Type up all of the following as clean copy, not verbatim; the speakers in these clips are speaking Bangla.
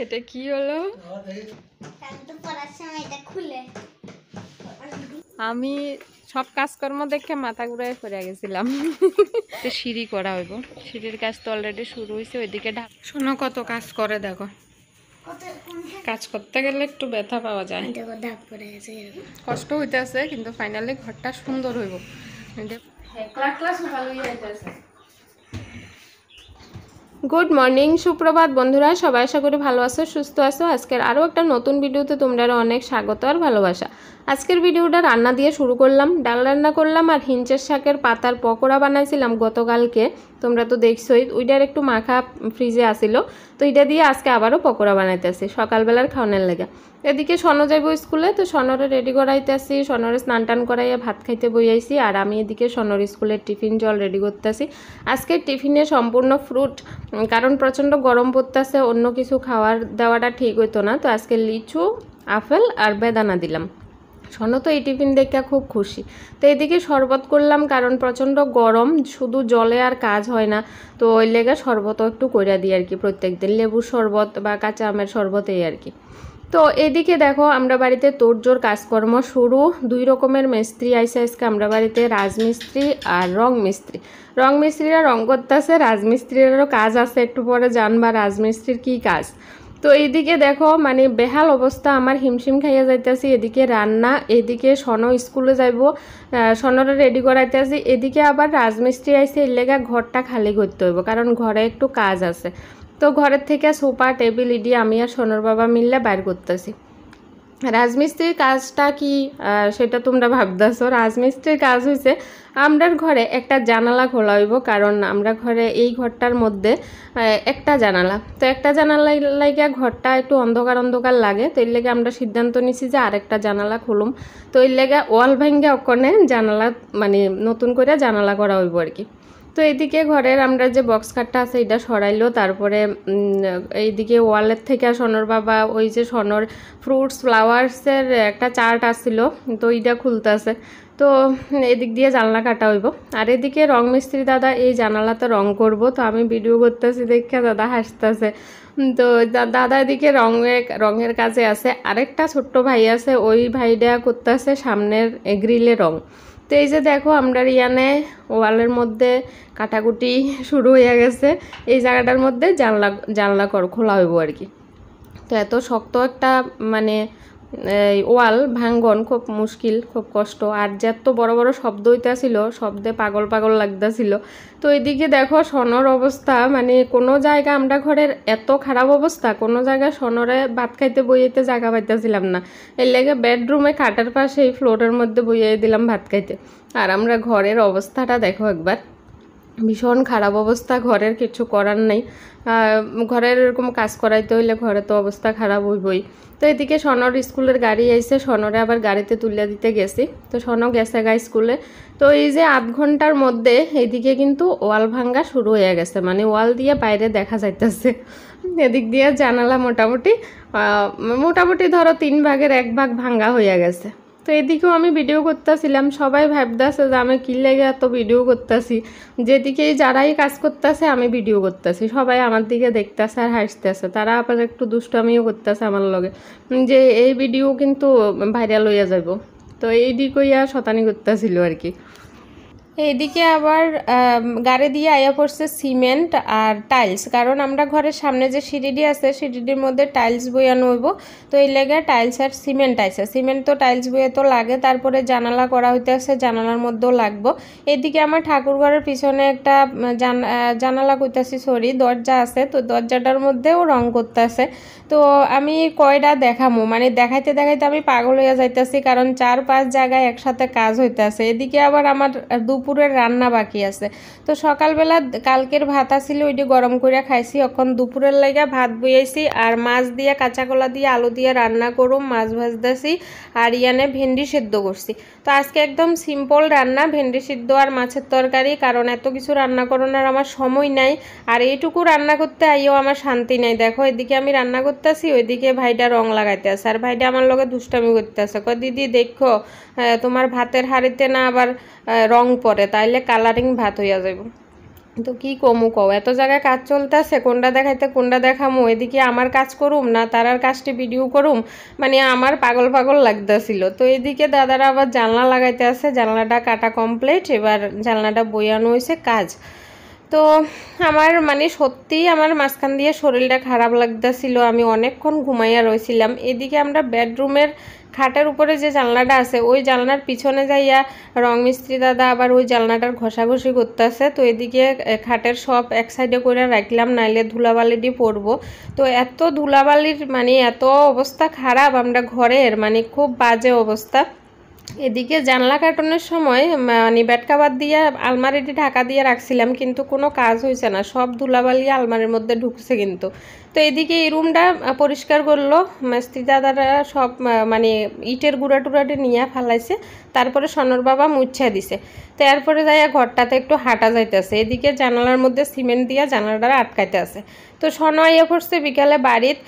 এটা কি হলো? আমি সব কাজকর্ম দেখে মাথা ঘুরায় পড়ে গেছিলাম। সিঁড়ি করা হইব, সিঁড়ির কাজ তো অলরেডি শুরু হয়েছে। ওইদিকে শোনো কত কাজ করে, দেখো কাজ করতে গেলে একটু ব্যথা পাওয়া যায়, কষ্ট হইতেছে, কিন্তু ফাইনালি ঘরটা সুন্দর হইব। গুড মর্নিং, সুপ্রভাত বন্ধুরা, সবাই আশা করি ভালো আছো, সুস্থ আছো। আজকের আরও একটা নতুন ভিডিওতে তোমরা অনেক স্বাগত আর ভালোবাসা। আজকের ভিডিওটা রান্না দিয়ে শুরু করলাম। ডাল রান্না করলাম আর হিঞ্চের শাকের পাতার পকোড়া বানাইছিলাম গতকালকে, তোমরা তো দেখছোই। ওইটার একটু মাখা ফ্রিজে আসিল, তো এটা দিয়ে আজকে আবারও পকোড়া বানাইতেছি সকালবেলার খাওয়ানোর লেগে। এদিকে সনো যাইব স্কুলে, তো সনরে রেডি করাইতেছি, সনরে স্নান টান করাইয়া ভাত খাইতে বইয়াইছি। আর আমি এদিকে সনর স্কুলের টিফিন জল রেডি করতেছি। আজকে টিফিনে সম্পূর্ণ ফ্রুট, কারণ প্রচণ্ড গরম পড়তেছে, অন্য কিছু খাওয়ার দেওয়াটা ঠিক হইতো না। তো আজকে লিচু, আপেল আর বেদানা দিলাম। শোনো তো এই টিফিন দেখে খুব খুশি। তো এদিকে শরবত করলাম, কারণ প্রচণ্ড গরম, শুধু জলে আর কাজ হয় না। তো ওই লেগে শরবতও একটু করে দিই আর কি, প্রত্যেক দিন লেবুর শরবত বা কাঁচা আমের শরবত এই আর কি। তো এদিকে দেখো আমরা বাড়িতে তোড়জোড় কাজকর্ম শুরু। দুই রকমের মিস্ত্রি আইসে আজকে আমরা বাড়িতে, রাজমিস্ত্রি আর রং মিস্ত্রি। রং মিস্ত্রিরা রং করতেছে, রাজমিস্ত্রিরও কাজ আছে, একটু পরে জানবা রাজমিস্ত্রির কী কাজ। তো এইদিকে দেখো মানে বেহাল অবস্থা, আমার হিমশিম খাইয়া যাইতেছি। এদিকে রান্না, এদিকে সনো স্কুলে যাইব, সনরা রেডি করাইতেছি। এদিকে আবার রাজমিস্ত্রি আইসে, এর লেগা ঘরটা খালি করতে হইব, কারণ ঘরে একটু কাজ আছে। তো ঘরের থেকে সোফা টেবিল ইডি আমি আর সোনার বাবা মিললে বাইর করতেছি। রাজমিস্ত্রির কাজটা কি সেটা তোমরা ভাবতেছো। রাজমিস্ত্রির কাজ হয়েছে আমরার ঘরে একটা জানালা খোলা হইব, কারণ আমরা ঘরে এই ঘরটার মধ্যে একটা জানালা, তো একটা জানালা লাগে ঘরটা একটু অন্ধকার অন্ধকার লাগে। তো এর লেগে আমরা সিদ্ধান্ত নিছি যে আরেকটা জানালা খুলুম। তো এর লেগে ওয়াল ভাঙ্গে ওখানে জানালা মানে নতুন করে জানালা করা হইব আর কি। তো এইদিকে ঘরের আমরা যে বক্স কাটটা আছে এটা সরাইলো, তারপরে এইদিকে ওয়ালের থেকে সনর বাবা ওই যে সনর ফ্রুটস ফ্লাওয়ার্সের একটা চার্ট আসছিল, তো এইটা খুলতেছে। তো এদিক দিয়ে জানলা কাটা হইব। আর এদিকে রং মিস্ত্রি দাদা এই জানালাতে রং করব, তো আমি ভিডিও করতেছি দেখে দাদা হাসতেছে। তো দাদা এদিকে রঙের কাজে আছে। আরেকটা ছোট্ট ভাই আছে, ওই ভাইটা করতেছে সামনের গ্রিলে রং। তো এই যে দেখো আমরা ইয়ানে ওয়ালের মধ্যে কাটাকুটি শুরু হয়ে গেছে। এই জায়গাটার মধ্যে জানলা খোলা হইব আর কি। তো এত শক্ত একটা মানে ওয়াল ভাঙ্গন খুব মুশকিল, খুব কষ্ট। আর যত বড় বড় শব্দ হইতেছিল, শব্দে পাগল পাগল লাগতেছিল। তো এদিকে দেখো সনর অবস্থা, মানে কোনো জায়গা আমরা ঘরের এত খারাপ অবস্থা, কোনো জায়গায় সনরে ভাত খাইতে বইয়েতে জায়গা পাইতেছিলাম না। এর লেগে বেডরুমে খাটের পাশে এই ফ্লোরের মধ্যে বইয়ে দিলাম ভাত খাইতে। আর আমরা ঘরের অবস্থাটা দেখো একবার, ভীষণ খারাপ অবস্থা, ঘরের কিছু করার নেই। ঘরের এরকম কাজ করাইতে হইলে ঘরে তো অবস্থা খারাপ হইবই। তো এদিকে সনর স্কুলের গাড়ি আইছে, সনরে আবার গাড়িতে তুলে দিতে গেছি। তো সনও গেছে গা স্কুলে। তো এই যে আধ ঘন্টার মধ্যে এইদিকে কিন্তু ওয়াল ভাঙ্গা শুরু হয়ে গেছে, মানে ওয়াল দিয়ে বাইরে দেখা যাইতেছে। এদিক দিয়ে জানালা মোটামুটি ধরো 3 ভাগের 1 ভাগ ভাঙ্গা হয়ে গেছে। তো এদিকেও আমি ভিডিও করতেছিলাম, সবাই ভাবতেছে যে আমি কী লেগে এত ভিডিও করতেছি। যেদিকেই যারাই কাজ করতেছে আমি ভিডিও করতেছি, সবাই আমার দিকে দেখতেছে আর হাসতেছে। তারা আবার একটু দুষ্টামিও করতেছে আমার লগে, যে এই ভিডিও কিন্তু ভাইরাল হইয়া যাব। তো এই দিকইয়া শতানি করতেছিল আর কি। এইদিকে আবার গাড়ি দিয়ে আয়া পড়ছে সিমেন্ট আর টাইলস, কারণ আমরা ঘরের সামনে যে সিঁড়িটি আছে সিঁড়িটির মধ্যে টাইলস বইয়ানো হইব। তো এই লেগে টাইলস আর সিমেন্ট আইছে। সিমেন্ট তো টাইলস বইয়ে তো লাগে, তারপরে জানালা করা হইতেছে, জানালার মধ্যেও লাগবো। এদিকে আমার ঠাকুর ঘরের পিছনে একটা জানালা কইতাছি সরি দরজা আছে, তো দরজাটার মধ্যেও রং করতেছে। তো আমি কয়টা দেখামো, মানে দেখাইতে দেখাইতে আমি পাগল হইয়া যাইতেছি, কারণ 4-5 জায়গায় একসাথে কাজ হইতেছে। এদিকে আবার আমার দুপুরের রান্না বাকি আছে। তো সকালবেলা কালকের ভাত আছিল, ওইটি গরম করে খাইছি। এখন দুপুরের লাগা ভাত বইয়াইছি, আর মাছ দিয়ে কাঁচা কলা দিয়ে আলু দিয়ে রান্না করুম, মাছ ভাজতেছি। আর ইয়ানে ভেন্ডি সেদ্ধ করছি। তো আজকে একদম সিম্পল রান্না, ভেন্ডি সিদ্ধ আর মাছের তরকারি, কারণ এত কিছু রান্না করানোর আমার সময় নাই। আর এইটুকু রান্না করতে আইও আমার শান্তি নাই। দেখো এদিকে আমি রান্না করতেছি, ওইদিকে ভাইটা রং লাগাইতে আছে, আর ভাইটা আমার লগে দুষ্টামি করতে আছে। কয় দিদি দেখো তোমার ভাতের হাঁড়িতে না আবার রং পরে, তাইলে কালারিং ভাত হইয়া যাইব। তো কি কমু কও, এত জায়গায় কাজ চলতেছে, কোনটা দেখাইতে কোনটা দেখামু, এদিকে আমার কাজ করুম না তারার কাজটি ভিডিও করুম, মানে আমার পাগল পাগল লাগতেছিল। তো এদিকে দাদারা আবার জানলা লাগাইতে আছে, জানলাটা কাটা কমপ্লিট, এবার জানলাটা বইয়ানো হয়েছে কাজ। তো আমার মানে সত্যিই আমার মাঝখান দিয়ে শরীরটা খারাপ লাগতেছিল, আমি অনেকক্ষণ ঘুমাইয়া রয়েছিলাম। এদিকে আমরা বেডরুমের খাটের উপরে যে জানলাটা আছে ওই জানলার পিছনে যাইয়া রং মিস্ত্রি দাদা আবার ওই জানলাটার ঘষাঘষি করতেছে। তো এদিকে খাটের সব এক সাইডে করে রাখলাম, নাইলে ধুলাবালি দিয়ে পড়বো। তো এত ধুলাবালির মানে এত অবস্থা খারাপ আমরা ঘরের, মানে খুব বাজে অবস্থা। এদিকে জানলা কাটানোর সময় মানে বেড কাভার দিয়ে আলমারিটি ঢাকা দিয়ে রাখছিলাম, কিন্তু কোনো কাজ হয়েছে না, সব ধুলাবালি আলমারির মধ্যে ঢুকছে কিন্তু। তো এদিকে এই রুমটা পরিষ্কার করলো মিস্ত্রি দাদারা, সব মানে ইটের গুঁড়া টুড়াটি নিয়ে ফেলাইছে, তারপরে সনর বাবা মুছা দিছে। তো এরপরে যাইয়া ঘরটাতে একটু হাঁটা যাইতেছে, এদিকে জানালার মধ্যে সিমেন্ট দিয়া জানালাটা আটকাইতে আছে। তো সন আইয়া করছে বিকালে বাড়িত,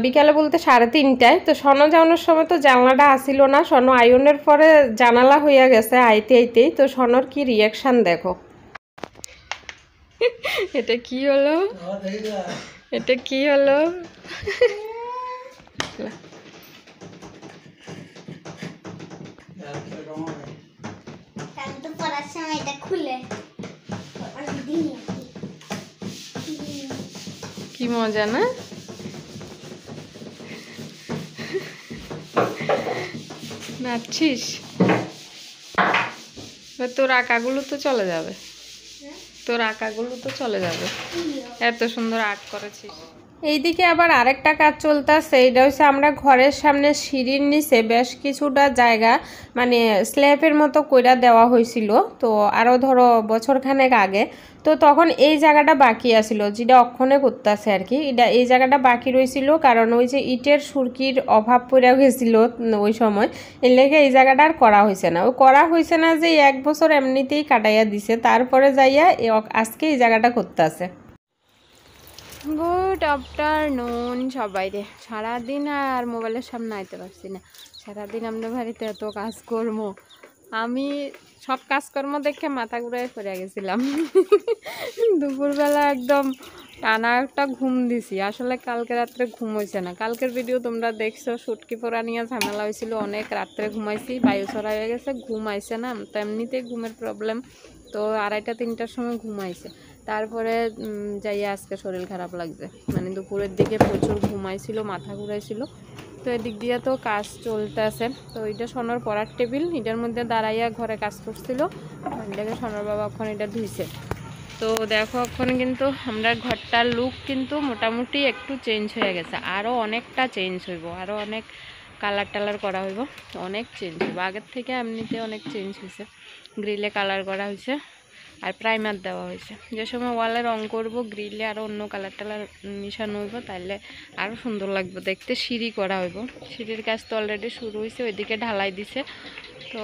বিকালে বলতে 3:30টায়। তো সন যাওয়ানোর সময় তো জানলাটা আসিল না, সন আয়নের পরে জানালা হইয়া গেছে আইতে আইতেই। তো সনর কি রিয়াকশান দেখো। এটা কি হলো, এটা কি হলো? কি মজা না? নাচছিস? তোর আঁকাগুলো তো চলে যাবে, তোর আঁকাগুলো তো চলে যাবে, এত সুন্দর আর্ট করেছিস। এইদিকে আবার আরেকটা কাজ চলতেছে, এটা হচ্ছে আমরা ঘরের সামনে সিঁড়ির নিচে বেশ কিছুটা জায়গা মানে স্ল্যাবের মতো কইরা দেওয়া হয়েছিল, তো আরও ধরো বছরখানেক আগে। তো তখন এই জায়গাটা বাকি আছিল, যেটা অক্ষণে করতেছে আর কি, এটা এই জায়গাটা বাকি রয়েছিল, কারণ ওই যে ইটের সুরকির অভাব পড়ে গেছিল ওই সময়, এর লেগে এই জায়গাটা আর করা হয়েছে না। ও করা হয়েছে না যে 1 বছর এমনিতেই কাটাইয়া দিছে, তারপরে যাইয়া আজকে এই জায়গাটা করতেছে। গুড আফটারনুন সবাই রে। সারাদিন আর মোবাইলের সামনে আইতে পারছি না, সারাদিন আমরা বাড়িতে এত কাজকর্ম, আমি সব কাজকর্ম দেখে মাথা ঘুরাই পড়ে গেছিলাম। দুপুরবেলা একদম টানা একটা ঘুম দিছি, আসলে কালকে রাত্রে ঘুম হয়েছে না। কালকের ভিডিও তোমরা দেখছো, সুটকি পরা নিয়ে ঝামেলা হয়েছিল অনেক, রাত্রে ঘুমাইছি, বায়ু ছড়া হয়ে গেছে, ঘুম আইছে না, তো এমনিতেই ঘুমের প্রবলেম। তো 2:30-3টার সময় ঘুমাইছে, তারপরে যাইয়া আজকে শরীর খারাপ লাগছে, মানে দুপুরের দিকে প্রচুর ঘুমাইছিল, মাথা ঘুরাইছিল। তো এদিক দিয়ে তো কাজ চলতেছে। তো এটা সোনার পড়ার টেবিল, এটার মধ্যে দাঁড়াইয়া ঘরে কাজ করছিল, এটাকে সোনার বাবা এখন এটা ধুইছে। তো দেখো এখন কিন্তু আমরা ঘরটার লুক কিন্তু মোটামুটি একটু চেঞ্জ হয়ে গেছে, আরও অনেকটা চেঞ্জ হইব, আরও অনেক কালার টালার করা হইব, অনেক চেঞ্জ হইব আগের থেকে, এমনিতে অনেক চেঞ্জ হয়েছে। গ্রিলে কালার করা হয়েছে আর প্রাইমার দেওয়া হয়েছে, যে সময় ওয়ালে রং করব গ্রিলে আরও অন্য কালার টালার মিশানো হইব, তাইলে আরও সুন্দর লাগবে দেখতে। সিঁড়ি করা হইব, সিঁড়ির কাজ তো অলরেডি শুরু হয়েছে, ওইদিকে ঢালাই দিছে। তো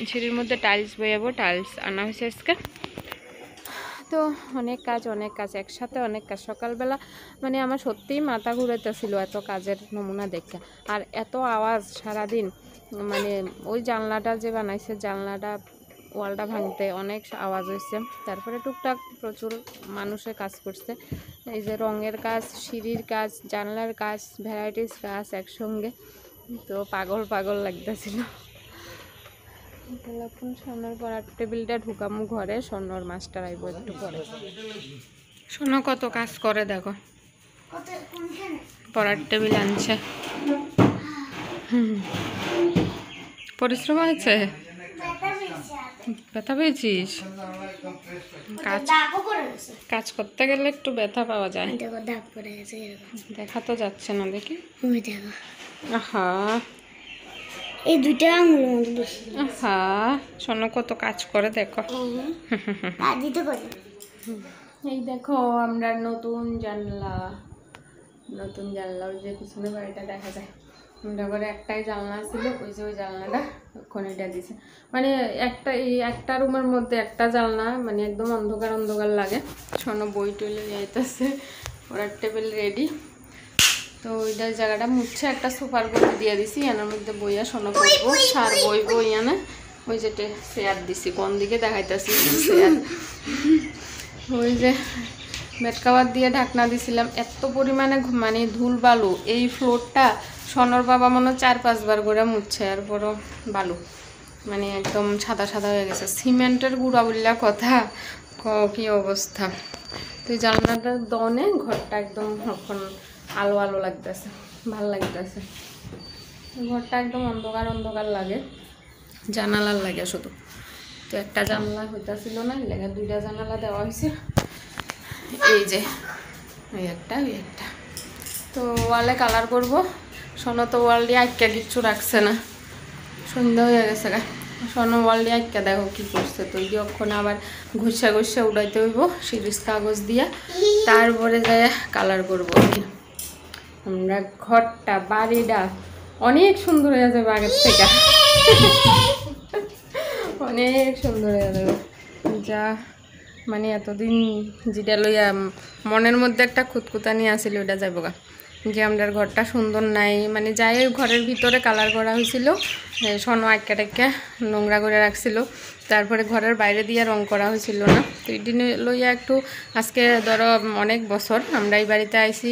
সিঁড়ির মধ্যে টাইলস বইয়াবো, টাইলস আনা হয়েছে আজকে। তো অনেক কাজ একসাথে, অনেক কাজ। সকালবেলা মানে আমার সত্যিই মাথা ঘুরাইতেছিল এত কাজের নমুনা দেখে, আর এত আওয়াজ সারাদিন, মানে ওই জানলাটা যে বানাইছে, জানলাটা ওয়ালটা ভাঙতে অনেক আওয়াজ হয়েছে। তারপরে টুকটাক প্রচুর মানুষে কাজ করছে, এই যে রঙের কাজ, সিঁড়ির কাজ, জানলার কাজ, ভ্যারাইটিস কাজ একসঙ্গে, তো পাগল লাগতেছিল। এখন সোনার পড়ার টেবিলটা ঢুকামু ঘরে, সোনার মাস্টার আইব একটু পরে। সোনা কত কাজ করে দেখো, পড়ার টেবিল আনছে, পরিশ্রম হয়েছে, ব্যথা পেয়েছিস? কাজ করতে গেলে একটু ব্যথা পাওয়া যায়, দেখা তো যাচ্ছে না, দেখি। আহা, এই দুইটা আঙুলের মধ্যে বেশি। আহা, সোনা কত কাজ করে দেখো। এই দেখো আমরা নতুন জানলা, ওই যে পিছনে বাড়িটা দেখা যায়, আমরা ঘরে একটাই জানলা ছিল, ওই যে ওই জানলাটা ওখানে এটা দিছে, মানে একটা রুমের মধ্যে একটা জানলা, মানে একদম অন্ধকার লাগে। সোনা বই টইলে যাইতেছে, ওরা টেবিল রেডি। তো ওইটার জায়গাটা মুছে একটা সোফার গদি দিয়ে দিছি, এনার মধ্যে বইয়া সোনা পড়বো, সার বইবো ইয়ানে। ওই যেটা চেয়ার দিছি, কোন দিকে দেখাইতেছি চেয়ার, ওই যে বেড কাভার দিয়ে ঢাকনা দিছিলাম, এত পরিমাণে মানে ধুল বালু। এই ফ্লোরটা সনর বাবা মনে 4-5 বার করে মুছছে, এরপরও বালু মানে একদম সাদা সাদা হয়ে গেছে। সিমেন্টের গুঁড়া বললা কথা, কি অবস্থা। তো এই জানলাটার দনে ঘরটা একদম এখন আলো আলো লাগতেছে, ভাল লাগতেছে। ঘরটা একদম অন্ধকার অন্ধকার লাগে, জানালার লাগে শুধু। তো একটা জানলা হইতাছিল না, লেগে 2টা জানালা দেওয়া হয়েছে। এই যে ওই একটা ওই একটা। তো ওয়ালে কালার করবো। সোনো তো ওয়াল দিয়ে আটকা কিচ্ছু রাখছে না, সন্ধ্যা হয়ে গেছে গা। সোনো ওয়াল দিয়ে আটকা দেখো কি করছে। তো যখন আবার ঘুষা ঘুষা উড়াইতে হইব সিরিজ কাগজ দিয়ে, তারপরে যায় কালার করবো আর কি। আমরা ঘরটা বাড়িটা অনেক সুন্দর হয়ে যাবে আগের থেকে, অনেক সুন্দর হয়ে যাবে। যা মানে এতদিন যেটা লইয়া মনের মধ্যে একটা খুঁতখুতানি আসিল ওটা যাইব গা, যে আমাদের ঘরটা সুন্দর নাই। মানে যাই ঘরের ভিতরে কালার করা হয়েছিল, সোনো আটকা টাটকা নোংরা করে রাখছিল, তারপরে ঘরের বাইরে দিয়ে রং করা হয়েছিল না। তো এই দিনে লইয়া একটু আজকে ধরো অনেক বছর আমরা এই বাড়িতে আইছি,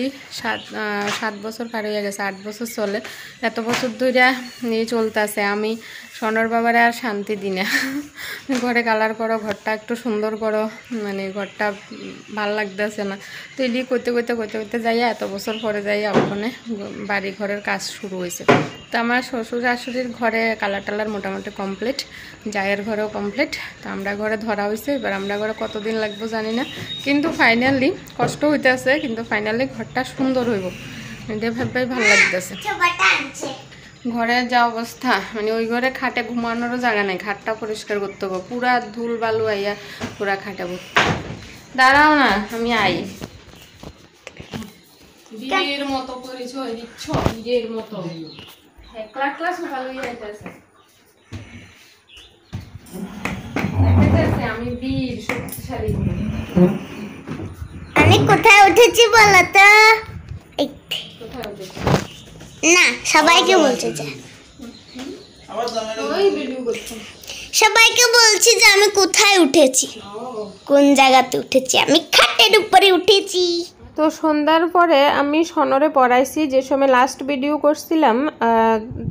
7 বছর পার হয়ে গেছে, 8 বছর চলে। এত বছর ধরে নিয়ে চলতেছে, আমি সোনার বাবারে আর শান্তি দিই না। ঘরে কালার করো, ঘরটা একটু সুন্দর করো, মানে ঘরটা ভাল লাগতেছে না। তো এদিকে করতে করতে করতে করতে যাইয়া এত বছর পরে যাইয়া ওখানে বাড়ি ঘরের কাজ শুরু হয়েছে। তো আমার শ্বশুর শাশুড়ির ঘরে কালার টালার মোটামুটি কমপ্লিট, জায়ের ঘরেও কমপ্লিট। তো আমরা ঘরে ধরা হয়েছে, এবার আমরা ঘরে কতদিন লাগবে জানি না, কিন্তু ফাইনালি কষ্ট হইতেছে, কিন্তু ফাইনালি ঘরটা সুন্দর হইব, এটা ভাববাই ভালো লাগতেছে। ঘরের যা অবস্থা, মানে ওই ঘরে খাটে ঘুমানোরও জায়গা নেই, খাটটা পরিষ্কার করতে হবে, পুরা ধুল বালু আইয়া পুরা খাটে ভর্তি। দাঁড়াও না, আমি আই। বীরের মতো পরিচয় দিচ্ছ, বীরের মতো একলা একলা সকাল হয়ে যাইতেছে। আমি বীর, শক্তিশালী। আমি কোথায় উঠেছি বলো তো? কোথায় উঠেছি না, সবাইকে বলছে যে সবাইকে বলছি যে আমি কোথায় উঠেছি, কোন জায়গাতে উঠেছি। আমি খাটের উপরে উঠেছি। তো সন্ধ্যার পরে আমি সনরে পড়াইছি, যে সময় লাস্ট ভিডিও করছিলাম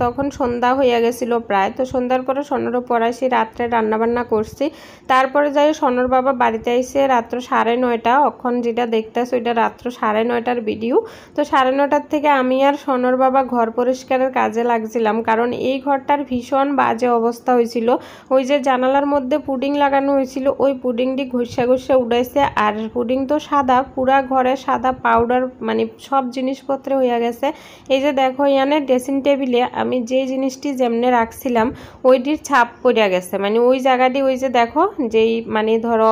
তখন সন্ধ্যা হইয়া গেছিলো প্রায়। তো সন্ধ্যার পরে সনরে পড়াইছি, রাত্রে রান্নাবান্না করছি। তারপরে যাই সনর বাবা বাড়িতে আইসে রাত্র 9:30, এখন যেটা দেখতেছি ওইটা রাত্র 9:30টার ভিডিও। তো 9:30টার থেকে আমি আর সনর বাবা ঘর পরিষ্কারের কাজে লাগছিলাম, কারণ এই ঘরটার ভীষণ বাজে অবস্থা হয়েছিল। ওই যে জানালার মধ্যে পুডিং লাগানো হয়েছিল, ওই পুডিংটি ঘষা ঘষা উঠাইছে। আর পুডিং তো সাদা, পুরা ঘরে সাদা পাউডার, মানে সব জিনিসপত্রে হইয়া গেছে। এই যে দেখো ইয়ানে ড্রেসিং টেবিলে আমি যে জিনিসটি যেমনে রাখছিলাম ওইটির ছাপ পড়িয়া গেছে, মানে ওই জায়গাটি ওই যে দেখো যেই মানে ধরো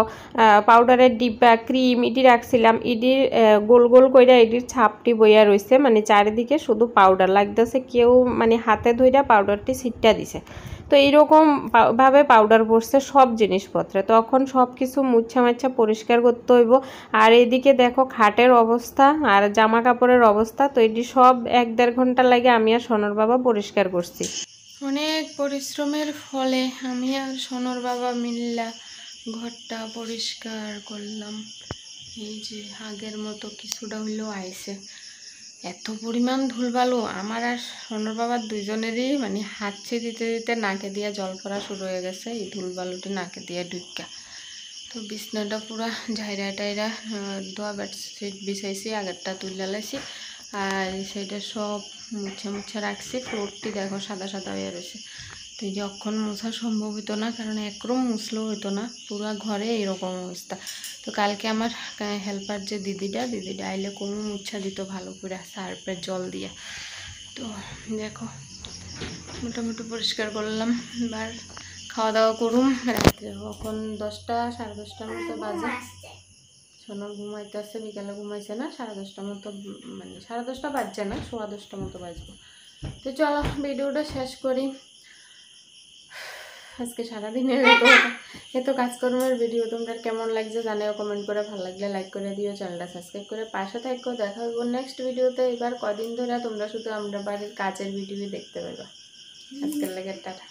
পাউডারের ডিব্বা ক্রিম ইটি রাখছিলাম, ইটির গোল গোল কইরা এটির ছাপটি বইয়া রয়েছে, মানে চারিদিকে শুধু পাউডার লাগতেছে, কেউ মানে হাতে ধইরা পাউডারটি ছিটটা দিছে। তো এইরকম ভাবে পাউডার পড়ছে সব জিনিসপত্রে, তখন সব কিছু মুছা মাছা পরিষ্কার করতে হইব। আর এইদিকে দেখো খাটের অবস্থা আর জামা কাপড়ের অবস্থা, তো এটি সব 1-1.5 ঘন্টা লাগে আমি আর সোনর বাবা পরিষ্কার করছি। অনেক পরিশ্রমের ফলে আমি আর সোনর বাবা মিল্লা ঘরটা পরিষ্কার করলাম। এই যে আগের মতো কিছুটা হইলেও আইছে। এত পরিমাণ ধুলবালু আমার আর সোনর বাবার দুইজনেরই মানে হাঁচি দিতে দিতে নাকে দিয়ে জল পড়া শুরু হয়ে গেছে, এই ধুলবালুটি নাকে দিয়ে ঢুকা। তো বিছনাটা পুরা ঝাইরা টাইরা ধোয়া বেডশিট বিছাইছি, আগেরটা তুলে লাইছি, আর সেটা সব মুছে মুছে রাখছি। ফ্লোরটি দেখো সাদা সাদা হয়ে রয়েছে। তো এই যে অক্ষণ মোছা সম্ভব হইতো না, কারণ একরম মুছলেও হইতো না, পুরা ঘরে এরকম অবস্থা। তো কালকে আমার হেল্পার যে দিদিটা আইলে কোনো মুছা দিত ভালো করে সার্ফের জল দিয়ে। তো দেখো মোটামুটি পরিষ্কার করলাম। এবার খাওয়া দাওয়া করুম রাত্রে, এখন 10টা 10:30টার মতো বাজে। সোনার ঘুমাইতেছে, বিকালে ঘুমাইছে না, 10:30টার মতো, মানে 10:30টা বাজছে না, 10:15 মতো বাজবো। তো চলো ভিডিওটা শেষ করি। আজকে সারাদিনের এত কাজকর্মের ভিডিও তোমরা কেমন লাগছে জানাও কমেন্ট করে, ভালো লাগলে লাইক করে দিও, চ্যানেলটা সাবস্ক্রাইব করে পাশে থাকো। দেখা হইব নেক্সট ভিডিওতে। এবার কদিন ধরে তোমরা শুধু আমরা বাড়ির কাজের ভিডিও দেখতে পারবা। আজকের লাগে টাটা।